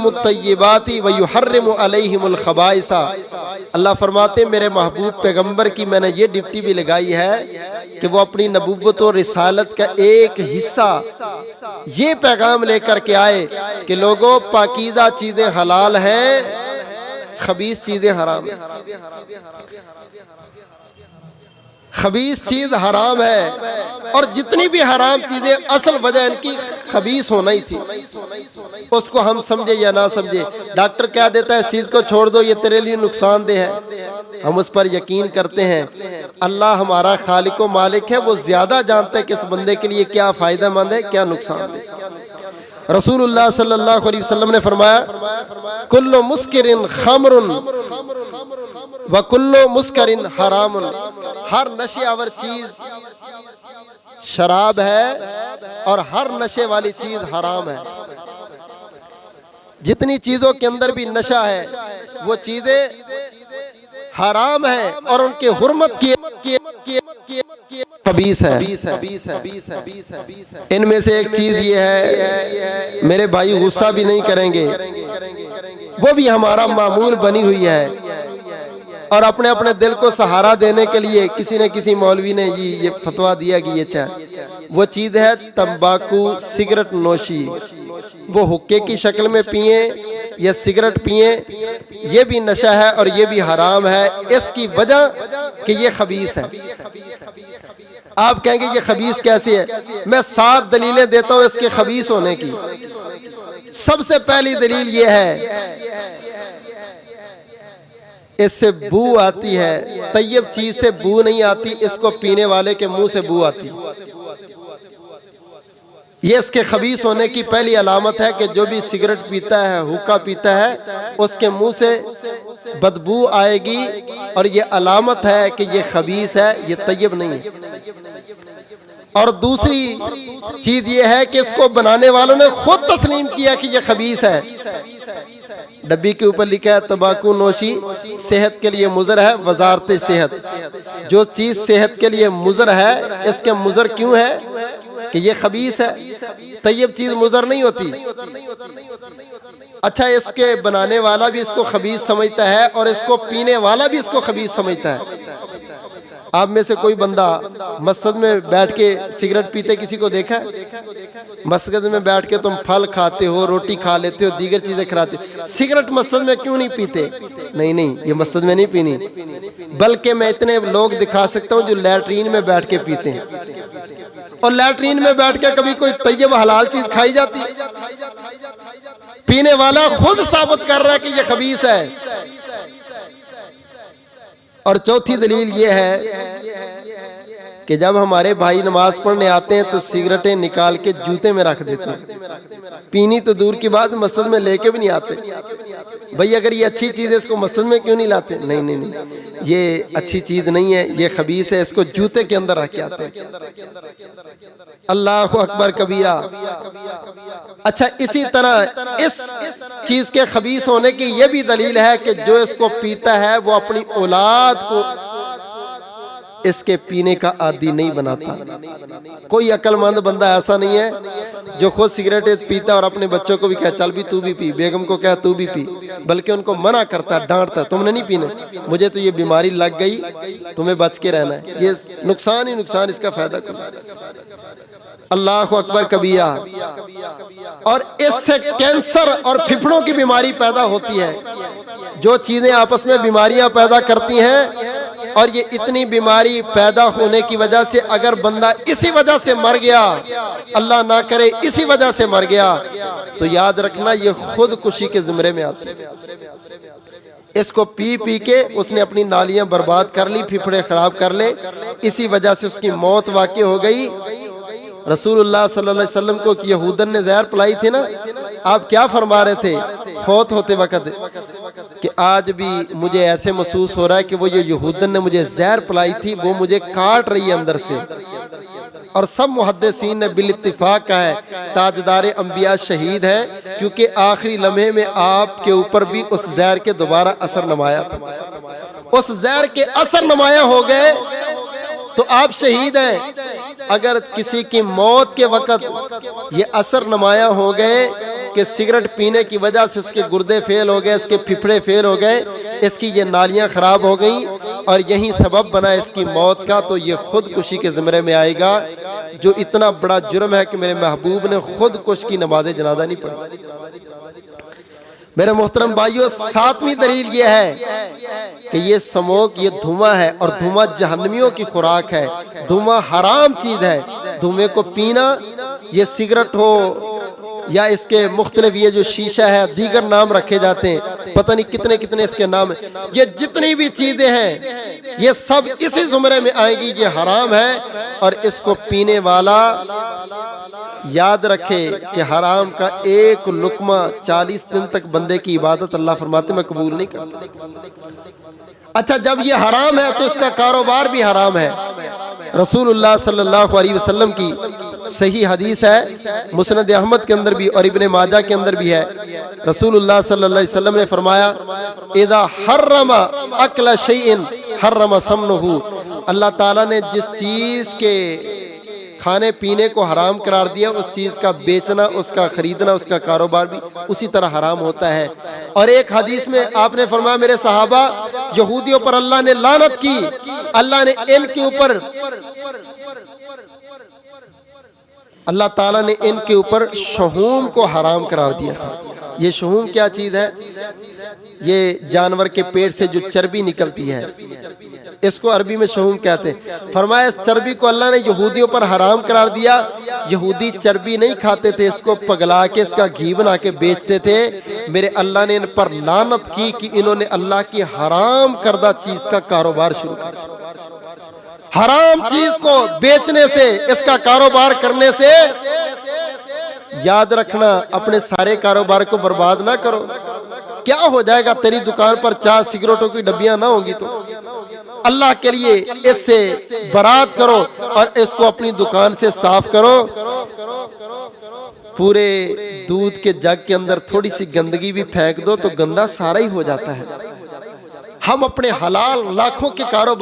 मुत्तय्यिबाति व युहर्रिमु अलैहिमुल खबाइसा। अल्लाह फरमाते मेरे महबूब पैगंबर की मैंने ये ड्यूटी भी लगाई है कि वो अपनी नबूवत और रिसालत का एक हिस्सा ये पैगाम लेकर के आए कि लोगों पाकीज़ा चीजें हलाल हैं, खबीस चीजें हराम हैं। खबीस चीज हराम है और जितनी भी हराम चीजें असल वजह इनकी खबीस होना ही थी। उसको हम समझे या ना समझे, डॉक्टर क्या देता है इस चीज को छोड़ दो ये तेरे लिए नुकसानदेह है, हम उस पर यकीन करते हैं। अल्लाह हमारा खालिक व मालिक है, वो ज्यादा जानता है कि इस बंदे के लिए क्या फायदेमंद है क्या नुकसानदेह। रसूलुल्लाह सल्लल्लाहु अलैहि वसल्लम ने फरमाया कुल्लु मुस्किरिन खमरुन व कुल्लु मुस्करिन हरामुन। हर नशे आवर चीज शराब है और हर नशे वाली चीज हराम है। जितनी चीजों के अंदर भी नशा है वो चीजें हराम है और उनके हुर्मत की खबीस है। इनमें से एक चीज ये है, मेरे भाई गुस्सा भी नहीं करेंगे, वो भी हमारा मामूल बनी हुई है और अपने अपने दिल को सहारा देने के लिए किसी न किसी मौलवी ने ये फतवा दिया कि ये चाहे, वो चीज है तंबाकू सिगरेट नोशी। वो हुक्के की शक्ल में पिए या सिगरेट पिए, ये भी नशा है और ये भी हराम है। इसकी वजह कि ये खबीस है। आप कहेंगे ये खबीस कैसे है? मैं 7 दलीलें देता हूं इसके खबीस होने की। सबसे पहली दलील ये है इससे बू आती है, तैयब चीज से बू नहीं आती, इसको पीने वाले के मुंह से बू आती। ये इसके खबीस होने की पहली अलामत है कि जो भी सिगरेट पीता है हुक्का पीता है उसके मुंह से बदबू आएगी और ये अलामत है कि ये खबीस है, ये तैयब नहीं है। और दूसरी चीज ये है कि इसको बनाने वालों ने खुद तस्लीम किया कि ये खबीस है। डब्बी के ऊपर लिखा है तंबाकू नोशी सेहत के लिए मुज़र है, वजारत सेहत। जो चीज सेहत के लिए मुज़र है, इसके मुज़र क्यों है कि ये खबीस है। तैयब चीज मुज़र नहीं होती। अच्छा, इसके बनाने वाला भी इसको खबीस समझता है और इसको पीने वाला भी इसको खबीस समझता है। आप में से कोई बंदा मस्जिद में बैठ के सिगरेट पीते किसी को देखा है? मस्जिद में बैठ के तुम फल खाते हो, रोटी खा लेते हो, दीगर चीजें खाते हो, सिगरेट मस्जिद में क्यों नहीं पीते? नहीं, ये मस्जिद में नहीं पीनी, बल्कि मैं इतने लोग दिखा सकता हूँ जो लैट्रीन में बैठ के पीते हैं। और लैट्रीन में बैठ के कभी कोई तैयब हलाल चीज खाई जाती है? पीने वाला खुद साबित कर रहा है कि ये खबीस है। और चौथी दलील ये है कि जब हमारे भाई नमाज पढ़ने आते हैं तो सिगरेटें निकाल के जूते में रख देते हैं। पीनी तो दूर की बात, मस्जिद में लेके भी नहीं आते। भाई अगर ये अच्छी चीज है इसको मस्जिद में क्यों नहीं लाते? नहीं, ये अच्छी चीज नहीं है, ये खबीस है, इसको जूते के अंदर रख के आते हैं। अल्लाहु अकबर कबीरा। अच्छा, इसी तरह इस चीज के खबीस होने की यह भी दलील है कि जो इसको पीता है वो अपनी औलाद को इसके पीने का आदी नहीं बनाता। कोई अक्लमंद बंदा ऐसा नहीं है जो खुद सिगरेट पीता और अपने बच्चों को भी कहे चल भी तू भी पी, बेगम को कहे तू भी पी, बल्कि उनको मना करता, डांटता, तुमने नहीं पीने, मुझे तो ये बीमारी लग गई, तुम्हें बच के रहना है, ये नुकसान ही नुकसान, इसका फायदा करो। अल्लाह अकबर कबीरा। और इससे कैंसर और फिफड़ों की बीमारी पैदा होती है। जो चीजें आपस में बीमारियां पैदा करती हैं, और ये इतनी बीमारी पैदा होने की वजह से अगर बंदा इसी वजह से मर गया, अल्लाह ना करे इसी वजह से मर गया, तो याद रखना ये खुदकुशी के ज़िम्मे में आता है। इसको पी पी के उसने अपनी नालियां बर्बाद कर ली, फिफड़े खराब कर ले, इसी वजह से उसकी मौत वाक़ई हो गई। रसूलुल्लाह सल्लल्लाहु अलैहि वसल्लम को यहूदन ने जहर पिलाई थी ना, आप क्या फरमा रहे थे फौत होते वक्त कि आज भी मुझे ऐसे महसूस हो रहा है कि वो जो यहूदन ने मुझे जहर पिलाई थी वो मुझे काट रही है अंदर से। और सब मुहद्दिसीन ने बिल इत्तिफाक कहा है ताजदार अंबिया शहीद है, क्योंकि आखिरी लम्हे में आपके ऊपर भी उस जहर के दोबारा असर नमाया था। उस जहर के असर नमाया हो गए तो आप शहीद हैं। अगर किसी की मौत के वक्त ये असर नमाया हो गए कि सिगरेट पीने की वजह से इसके गुर्दे फेल हो गए, इसके फेफड़े फेल हो गए, इसकी ये नालियां खराब हो गई और यही सबब बना इसकी मौत का, तो ये खुदकुशी के ज़िम्मे में आएगा, जो इतना बड़ा जुर्म है कि मेरे महबूब ने खुदकुश की नमाज जनाजा नहीं पढ़ी। मेरे मोहतरम भाइयों, सातवीं दलील ये है कि ये स्मोक, ये धुआं है और धुआं जहन्नमियों की खुराक है, धुआं हराम चीज है। धुएं को पीना, ये सिगरेट हो या इसके मुख्तलिफ ये जो शीशा है, दीगर नाम रखे जाते हैं, पता नहीं कितने कितने इसके नाम है, ये जितनी भी चीजें हैं ये सब इसी जुमरे में आएंगी, ये हराम है। और इसको पीने वाला याद रखे कि हराम का एक लुकमा 40 दिन तक बंदे की इबादत अल्लाह फरमाते मैं कबूल नहीं करता। अच्छा, जब ये हराम है तो इसका कारोबार भी हराम है। रसूलुल्लाह सल्लल्लाहु अलैहि वसल्लम की सही हदीस है, मुस्नद अहमद के अंदर भी और इब्ने माजा के अंदर भी है। रसूलुल्लाह सल्लल्लाहु अलैहि वसल्लम ने फरमाया, इदा हर्रमा अकल शैइन हर्रमा समनुहु। अल्लाह ताला ने जिस चीज के खाने पीने को हराम करार दिया, उस चीज का बेचना, उसका खरीदना, उसका कारोबार भी उसी तरह हराम होता है। और एक हदीस में आपने फरमाया, मेरे सहाबा, यहूदियों पर अल्लाह ने लानत की, अल्लाह ने इनके ऊपर, अल्लाह ताला ने इनके ऊपर शहूम को हराम करार दिया था। ये शहूम क्या चीज है? ये जानवर के पेट से जो चर्बी निकलती है, इसको अरबी में शहूम कहते हैं। फरमाया, इस चर्बी को अल्लाह ने यहूदियों पर हराम करार दिया। यहूदी चर्बी नहीं खाते थे, इसको पगला के इसका घी बना के बेचते थे। मेरे अल्लाह ने इन पर लानत की कि इन्होंने अल्लाह की हराम करदा चीज का कारोबार शुरू कर दिया। हराम चीज को बेचने से, इसका कारोबार करने से, याद रखना, अपने सारे कारोबार को बर्बाद ना करो। क्या हो जाएगा? तेरी दुकान पर 4 सिगरेटों की डब्बियां ना होंगी तो अल्लाह के लिए इससे बरात करो और इसको अपनी दुकान से साफ करो। पूरे दूध के जग के अंदर थोड़ी सी गंदगी भी फेंक दो तो गंदा सारा ही हो जाता है। हम अपने हलाल लाखों के कारोबार